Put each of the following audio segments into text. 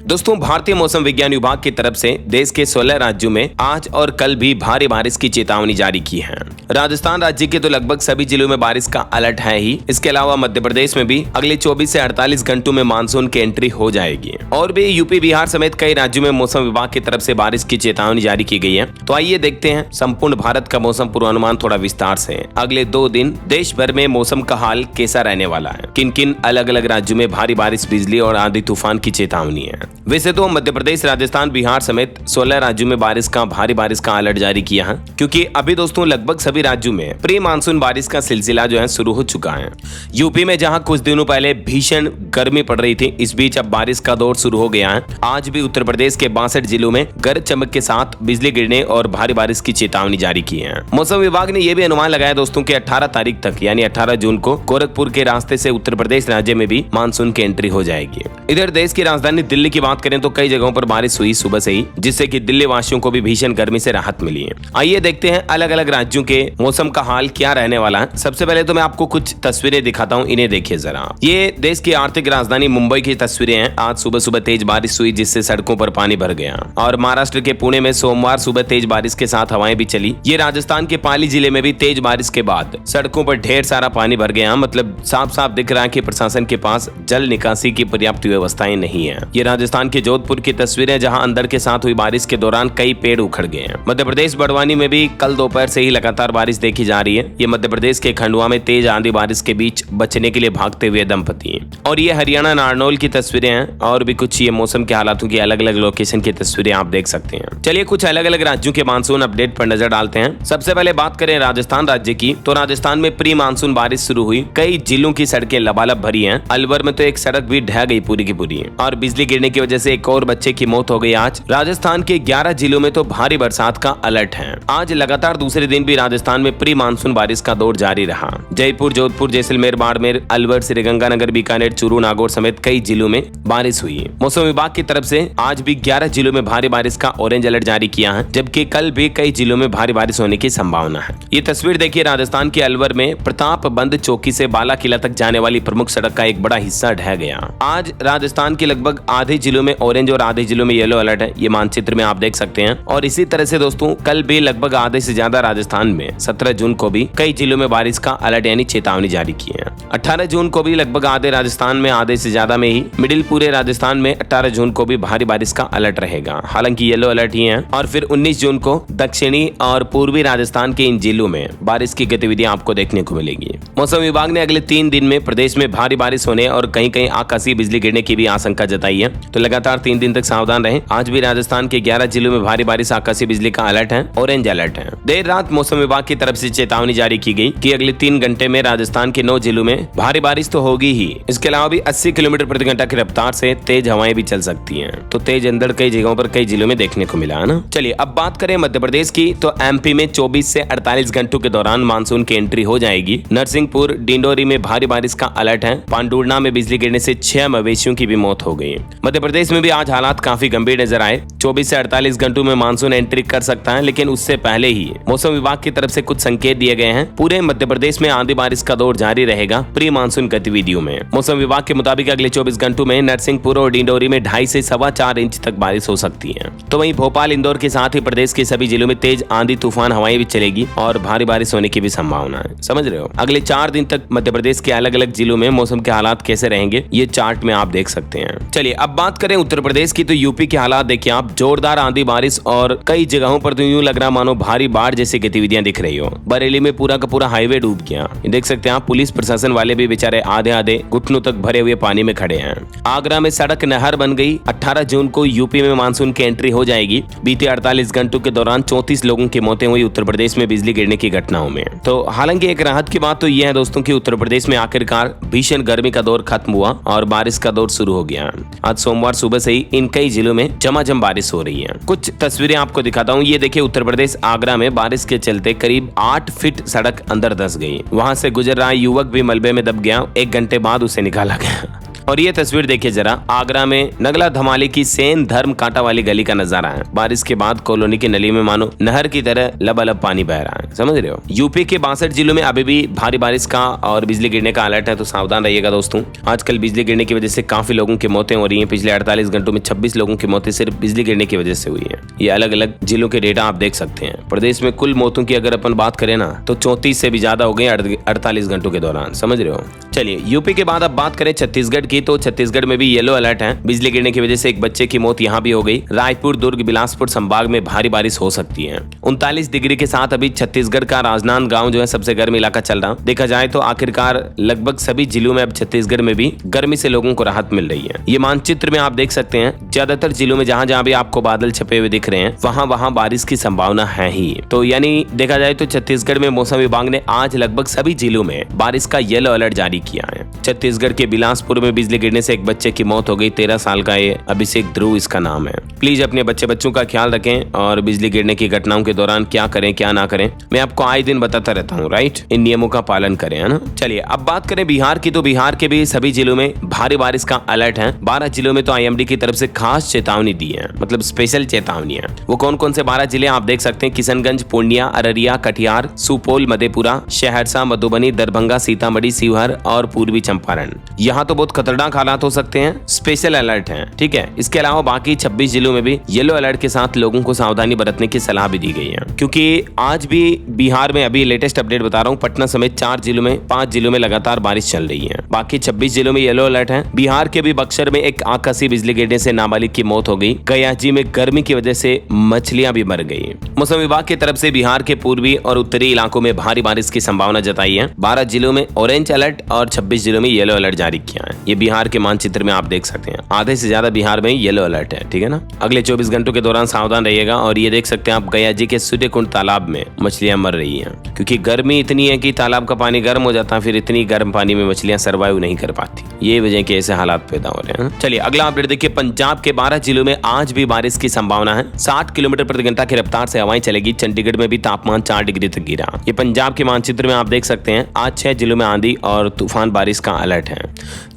दोस्तों, भारतीय मौसम विज्ञान विभाग की तरफ से देश के 16 राज्यों में आज और कल भी भारी बारिश की चेतावनी जारी की है। राजस्थान राज्य के तो लगभग सभी जिलों में बारिश का अलर्ट है ही। इसके अलावा मध्य प्रदेश में भी अगले 24 से 48 घंटों में मानसून की एंट्री हो जाएगी। और भी यूपी, बिहार समेत कई राज्यों में मौसम विभाग की तरफ से बारिश की चेतावनी जारी की गई है। तो आइए देखते हैं संपूर्ण भारत का मौसम पूर्वानुमान थोड़ा विस्तार से। अगले 2 दिन देश भर में मौसम का हाल कैसा रहने वाला है, किन किन अलग अलग राज्यों में भारी बारिश, बिजली और आंधी तूफान की चेतावनी है। वैसे तो मध्य प्रदेश, राजस्थान, बिहार समेत 16 राज्यों में भारी बारिश का अलर्ट जारी किया है, क्योंकि अभी दोस्तों लगभग सभी राज्यों में प्री मानसून बारिश का सिलसिला जो है शुरू हो चुका है। यूपी में जहां कुछ दिनों पहले भीषण गर्मी पड़ रही थी, इस बीच अब बारिश का दौर शुरू हो गया है। आज भी उत्तर प्रदेश के 62 जिलों में गरज चमक के साथ बिजली गिरने और भारी बारिश की चेतावनी जारी की है। मौसम विभाग ने यह भी अनुमान लगाया दोस्तों कि 18 तारीख तक यानी 18 जून को गोरखपुर के रास्ते से उत्तर प्रदेश राज्य में भी मानसून की एंट्री हो जाएगी। इधर देश की राजधानी दिल्ली की बात करें तो कई जगहों पर बारिश हुई सुबह से ही, जिससे कि दिल्ली वासियों को भी भीषण गर्मी से राहत मिली है। आइए देखते हैं अलग अलग राज्यों के मौसम का हाल क्या रहने वाला है। सबसे पहले तो मैं आपको कुछ तस्वीरें दिखाता हूँ, इन्हें देखिए जरा। ये देश की आर्थिक राजधानी मुंबई की तस्वीरें हैं। आज सुबह सुबह तेज बारिश हुई, जिससे सड़कों पर पानी भर गया। और महाराष्ट्र के पुणे में सोमवार सुबह तेज बारिश के साथ हवाएं भी चली। ये राजस्थान के पाली जिले में भी तेज बारिश के बाद सड़कों पर ढेर सारा पानी भर गया। मतलब साफ साफ दिख रहा है कि प्रशासन के पास जल निकासी की पर्याप्त व्यवस्थाएं नहीं है। ये राजस्थान के जोधपुर की तस्वीरें, जहां अंदर के साथ हुई बारिश के दौरान कई पेड़ उखड़ गए हैं। मध्य प्रदेश बड़वानी में भी कल दोपहर से ही लगातार बारिश देखी जा रही है। ये मध्य प्रदेश के खंडवा में तेज आंधी बारिश के बीच बचने के लिए भागते हुए दंपति। और ये हरियाणा नारनौल की तस्वीरें हैं। और भी कुछ ये मौसम के हालातों की अलग अलग लोकेशन की तस्वीरें आप देख सकते हैं। चलिए कुछ अलग अलग राज्यों के मानसून अपडेट पर नजर डालते हैं। सबसे पहले बात करें राजस्थान राज्य की, तो राजस्थान में प्री मानसून बारिश शुरू हुई। कई जिलों की सड़कें लबालब भरी हैं। अलवर में तो एक सड़क भी ढह गई पूरी की पूरी। और बिजली गिरने की वजह से एक और बच्चे की मौत हो गई। आज राजस्थान के 11 जिलों में तो भारी बरसात का अलर्ट है। आज लगातार दूसरे दिन भी राजस्थान में प्री मानसून बारिश का दौर जारी रहा। जयपुर, जोधपुर, जैसलमेर, बाड़मेर, अलवर, श्रीगंगानगर, बीकानेर, चूरू, नागौर समेत कई जिलों में बारिश हुई। मौसम विभाग की तरफ से आज भी 11 जिलों में भारी बारिश का ऑरेंज अलर्ट जारी किया है, जबकि कल भी कई जिलों में भारी बारिश होने की संभावना है। ये तस्वीर देखिए, राजस्थान के अलवर में प्रताप बंद चौकी से बाला किला तक जाने वाली प्रमुख सड़क का एक बड़ा हिस्सा ढह गया। आज राजस्थान के लगभग आधे जिलों में ऑरेंज और आधे जिलों में येलो अलर्ट है। ये मानचित्र में आप देख सकते हैं। और इसी तरह से दोस्तों कल भी लगभग आधे से ज्यादा राजस्थान में 17 जून को भी कई जिलों में बारिश का अलर्ट यानी चेतावनी जारी की है। 18 जून को भी लगभग आधे राजस्थान में, आधे से ज्यादा में ही मिडिल पूरे राजस्थान में 18 जून को भी भारी बारिश का अलर्ट रहेगा। हालांकि येलो अलर्ट ही है। और फिर 19 जून को दक्षिणी और पूर्वी राजस्थान के इन जिलों में बारिश की गतिविधियां आपको देखने को मिलेगी। मौसम विभाग ने अगले 3 दिन में प्रदेश में भारी बारिश होने और कहीं कहीं आकाशीय बिजली गिरने की भी आशंका जताई है। तो लगातार 3 दिन तक सावधान रहें। आज भी राजस्थान के 11 जिलों में भारी बारिश, आकाशीय बिजली का अलर्ट है, ऑरेंज अलर्ट है। देर रात मौसम विभाग की तरफ से चेतावनी जारी की गई कि अगले 3 घंटे में राजस्थान के 9 जिलों में भारी बारिश तो होगी ही। इसके अलावा भी 80 किलोमीटर प्रति घंटा की रफ्तार से तेज हवाएं भी चल सकती हैं। तो तेज अंधड़ कई जगहों पर कई जिलों में देखने को मिला है ना। चलिए अब बात करें मध्य प्रदेश की, तो एमपी में 24 से 48 घंटों के दौरान मानसून की एंट्री हो जाएगी। नरसिंहपुर, डिंडोरी में भारी बारिश का अलर्ट है। पांडुर्णा में बिजली गिरने से 6 मवेशियों की भी मौत हो गई। मध्य प्रदेश में भी आज हालात काफी गंभीर नजर आए। 24 से 48 घंटों में मानसून एंट्री कर सकता है, लेकिन उससे पहले ही मौसम विभाग की तरफ से कुछ संकेत दिए गए हैं। पूरे मध्य प्रदेश में आंधी बारिश का दौर जारी रहेगा प्री मानसून गतिविधियों में। मौसम विभाग के मुताबिक अगले 24 घंटों में नरसिंहपुर और डिंडोरी में 2.5 से 4.25 इंच तक बारिश हो सकती है। तो वहीं भोपाल, इंदौर के साथ ही प्रदेश के सभी जिलों में तेज आंधी तूफान हवाएं भी चलेगी और भारी बारिश होने की भी संभावना है। समझ रहे हो। अगले 4 दिन तक मध्य प्रदेश के अलग अलग जिलों में मौसम के हालात कैसे रहेंगे, ये चार्ट में आप देख सकते हैं। चलिए अब बात करें उत्तर प्रदेश की, तो यूपी के हालात देखिए आप। जोरदार आंधी बारिश और कई जगहों पर तो यूं लग रहा मानो भारी बाढ़ जैसी गतिविधियां दिख रही हो। बरेली में पूरा का पूरा हाईवे डूब गया। देख सकते हैं आप। पुलिस प्रशासन वाले भी बेचारे आधे आधे घुटनों तक भरे हुए पानी में खड़े हैं। आगरा में सड़क नहर बन गई। 18 जून को यूपी में मानसून की एंट्री हो जाएगी। बीते 48 घंटों के दौरान 34 लोगों की मौतें हुई उत्तर प्रदेश में बिजली गिरने की घटनाओं में। तो हालांकि एक राहत की बात तो यह है दोस्तों कि उत्तर प्रदेश में आखिरकार भीषण गर्मी का दौर खत्म हुआ और बारिश का दौर शुरू हो गया। आज सोमवार सुबह से ही इन कई जिलों में झमाझम बारिश हो रही है। कुछ तस्वीरें आपको दिखाता हूँ। ये देखिए उत्तर प्रदेश आगरा में बारिश के चलते करीब 8 फीट सड़क अंदर धंस गई। वहां से गुजर रहा युवक भी मलबे में दब गया। 1 घंटे बाद उसे निकाला गया। और ये तस्वीर देखिए जरा, आगरा में नगला धमाली की सेन धर्म कांटा वाली गली का नजारा है। बारिश के बाद कॉलोनी की नली में मानो नहर की तरह लबालब पानी बह रहा है, समझ रहे हो। यूपी के 62 जिलों में अभी भी भारी बारिश का और बिजली गिरने का अलर्ट है, तो सावधान रहिएगा दोस्तों। आजकल बिजली गिरने की वजह से काफी लोगों की मौतें हो रही है। पिछले 48 घंटों में 26 लोगों की मौतें सिर्फ बिजली गिरने की वजह से हुई है। ये अलग अलग जिलों के डेटा आप देख सकते हैं। प्रदेश में कुल मौतों की अगर अपन बात करें ना, तो 34 से भी ज्यादा हो गई 48 घंटों के दौरान, समझ रहे हो। चलिए यूपी के बाद अब बात करें छत्तीसगढ़ की, तो छत्तीसगढ़ में भी येलो अलर्ट है। बिजली गिरने की वजह से एक बच्चे की मौत यहाँ भी हो गई। रायपुर, दुर्ग, बिलासपुर संभाग में भारी बारिश हो सकती है। 39 डिग्री के साथ अभी छत्तीसगढ़ का राजनांदगांव जो है सबसे गर्म इलाका चल रहा। देखा जाए तो आखिरकार लगभग सभी जिलों में अब छत्तीसगढ़ में भी गर्मी से लोगों को राहत मिल रही है। ये मानचित्र में आप देख सकते हैं, ज्यादातर जिलों में जहां जहां भी आपको बादल छपे हुए दिख रहे हैं, वहां वहां बारिश की संभावना है ही। तो यानी देखा जाए तो छत्तीसगढ़ में मौसम विभाग ने आज लगभग सभी जिलों में बारिश का येलो अलर्ट जारी किया है। छत्तीसगढ़ के बिलासपुर में बिजली गिरने से एक बच्चे की मौत हो गई। 13 साल का ये अभिषेक ध्रुव इसका नाम है। प्लीज अपने बच्चों का ख्याल रखें और बिजली गिरने की घटनाओं के दौरान क्या करें क्या ना करें, मैं आपको आए दिन बताता रहता हूँ, राइट। इन नियमों का पालन करें, है ना। चलिए अब बात करें बिहार की, तो बिहार के भी सभी जिलों में भारी बारिश का अलर्ट है। 12 जिलों में तो IMD की तरफ से खास चेतावनी दी है, मतलब स्पेशल चेतावनी है। वो कौन कौन से 12 जिले आप देख सकते हैं। किशनगंज, पूर्णिया, अररिया, कटिहार, सुपौल, मधेपुरा, सहरसा, मधुबनी, दरभंगा, सीतामढ़ी, शिवहर और पूर्वी चंपारण। यहाँ तो बहुत खतरनाक हालात हो सकते हैं, स्पेशल अलर्ट है, ठीक है। इसके अलावा बाकी 26 जिलों में भी येलो अलर्ट के साथ लोगों को सावधानी बरतने की सलाह भी दी गई है, क्योंकि आज भी बिहार में अभी लेटेस्ट अपडेट बता रहा हूँ, पटना समेत 5 जिलों में लगातार बारिश चल रही है। बाकी 26 जिलों में येलो अलर्ट है। बिहार के भी बक्सर में एक आकाशीय बिजली गिरने से नाबालिग की मौत हो गई। गयाजी में गर्मी की वजह से मछलियां भी मर गई। मौसम विभाग की तरफ से बिहार के पूर्वी और उत्तरी इलाकों में भारी बारिश की संभावना जताई है। 12 जिलों में ऑरेंज अलर्ट और 26 जिलों में येलो अलर्ट जारी किया है। ये बिहार के मानचित्र में आप देख सकते हैं, आधे से ज्यादा बिहार में येलो अलर्ट है, ठीक है ना। अगले 24 घंटों के दौरान सावधान रहिएगा। और ये देख सकते हैं आप, गयाजी के सूर्यकुंड तालाब में मछलियां मर रही हैं, क्योंकि गर्मी इतनी है कि तालाब का पानी गर्म हो जाता है, फिर इतनी गर्म पानी में मछलियां सर्वाइव नहीं कर पाती। ये वजह के ऐसे हालात पैदा हो रहे हैं। चलिए अगला अपडेट देखिए, पंजाब के 12 जिलों में आज भी बारिश की संभावना है। 60 किलोमीटर प्रति घंटा की रफ्तार से हवाएं चलेगी। चंडीगढ़ में भी तापमान 4 डिग्री तक गिरा। ये पंजाब के मानचित्र में आप देख सकते हैं। आज 6 जिलों में आंधी और तूफान बारिश का अलर्ट है।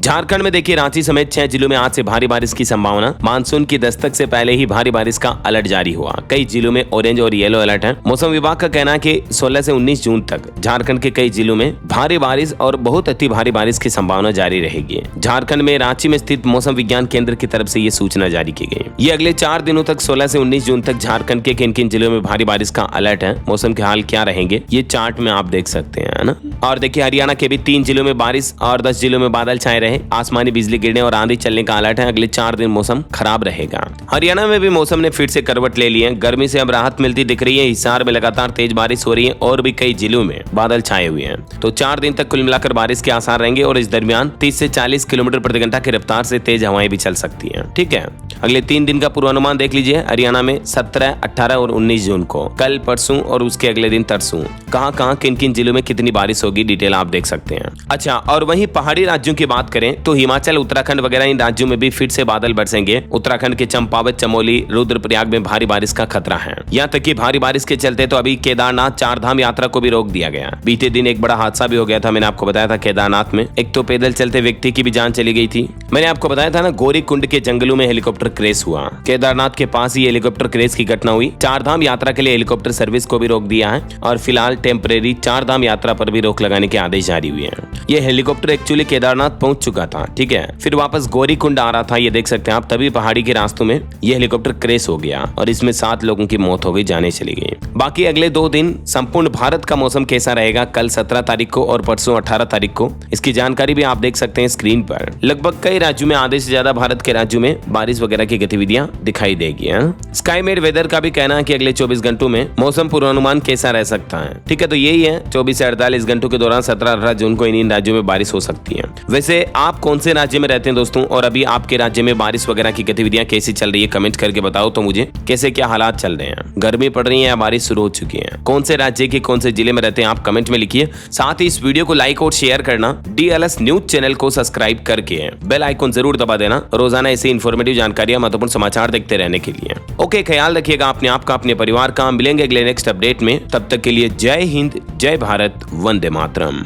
झारखंड में देखिए, रांची समेत 6 जिलों में आज से भारी बारिश की संभावना। मानसून की दस्तक से पहले ही भारी बारिश का अलर्ट जारी हुआ। कई जिलों में ऑरेंज और येलो अलर्ट है। मौसम विभाग का कहना है कि 16 से 19 जून तक झारखंड के कई जिलों में भारी बारिश और बहुत अति भारी बारिश की संभावना जारी रहेगी। झारखंड में रांची में स्थित मौसम विज्ञान केंद्र की तरफ से ये सूचना जारी की गई। ये अगले 4 दिनों तक 16 से 19 जून तक झारखंड के किन किन जिलों में भारी बारिश का अलर्ट है, मौसम के हाल क्या रहेंगे, ये चार्ट में आप देख सकते हैं, है ना। और देखिए हरियाणा के भी 3 जिलों में बारिश और 10 जिलों में बादल छाए रहे। आसमानी बिजली गिरने और आंधी चलने का अलर्ट है। अगले 4 दिन मौसम खराब रहेगा। हरियाणा में भी मौसम ने फिर से करवट ले ली है। गर्मी से अब राहत मिलती दिख रही है। हिसार में लगातार तेज बारिश हो रही है और भी कई जिलों में बादल छाए हुए हैं। तो 4 दिन तक कुल मिलाकर बारिश के आसार रहेंगे और इस दरमियान 30 से 40 किलोमीटर प्रति घंटा की रफ्तार से तेज हवाएं भी चल सकती हैं, ठीक है। अगले 3 दिन का पूर्वानुमान देख लीजिए। हरियाणा में 17, 18 और 19 जून को, कल, परसों और उसके अगले दिन तरसों, कहां किन किन जिलों में कितनी बारिश होगी, डिटेल आप देख सकते हैं। अच्छा, और वहीं पहाड़ी राज्यों की बात करें तो हिमाचल, उत्तराखंड वगैरह इन राज्यों में भी फिर से बादल बरसेंगे। उत्तराखंड के चंपावत, चमोली, रुद्रप्रयाग में भारी बारिश का खतरा है। यहाँ तक कि भारी बारिश के चलते तो अभी केदारनाथ 4 धाम यात्रा को भी रोक दिया गया। बीते दिन एक बड़ा हादसा भी हो गया था, मैंने आपको बताया था केदारनाथ में। एक तो पैदल चलते व्यक्ति की भी जान चली गई थी। मैंने आपको बताया था ना, गौरी कुंड के जंगलों में हेलीकॉप्टर क्रैश हुआ। केदारनाथ के पास ही हेलीकॉप्टर क्रैश की घटना हुई। 4 धाम यात्रा के लिए हेलीकॉप्टर सर्विस को भी रोक दिया है और फिलहाल टेम्परेरी 4 धाम यात्रा पर भी रोक लगाने के आदेश जारी हुए हैं। ये हेलीकॉप्टर एक्चुअली केदारनाथ पहुंच चुका था, ठीक है, फिर वापस गौरी कुंड आ रहा था, ये देख सकते हैं आप। तभी पहाड़ी के रास्तों में ये हेलीकॉप्टर क्रैश हो गया और इसमें 7 लोगों की मौत हो गई, जाने चली गई। बाकी अगले 2 दिन संपूर्ण भारत का मौसम कैसा रहेगा, कल 17 तारीख को और परसों 18 तारीख को, इसकी जानकारी भी आप देख सकते हैं स्क्रीन पर। लगभग कई राज्यों में, आधे से ज्यादा भारत के राज्यों में बारिश वगैरह की गतिविधियां दिखाई देगी। स्काईमेड वेदर का भी कहना है कि अगले 24 घंटों में मौसम पूर्वानुमान कैसा रह सकता है, ठीक है। तो यही है, 24 से 48 घंटों के दौरान 17-18 जून को इन राज्यों में बारिश हो सकती है। वैसे आप कौन से राज्य में रहते हैं दोस्तों, और अभी आपके राज्य में बारिश वगैरह की गतिविधियां कैसी चल रही है, कमेंट करके बताओ तो मुझे, कैसे क्या हालात चल रहे हैं, गर्मी पड़ रही है या बारिश शुरू हो चुकी है, कौन से राज्य के कौन से जिले में रहते हैं, आप कमेंट में लिखिए। साथ ही इस वीडियो को लाइक और शेयर करना, DLS न्यूज चैनल को सब्सक्राइब करके बेल आइकन जरूर दबा देना, रोजाना ऐसी इंफॉर्मेटिव जानकारियां, महत्वपूर्ण समाचार देखते रहने के लिए। ओके, ख्याल रखिएगा अपने आप का, अपने परिवार का। मिलेंगे अगले नेक्स्ट अपडेट में, तब तक के लिए जय हिंद, जय भारत, वंदे मातरम।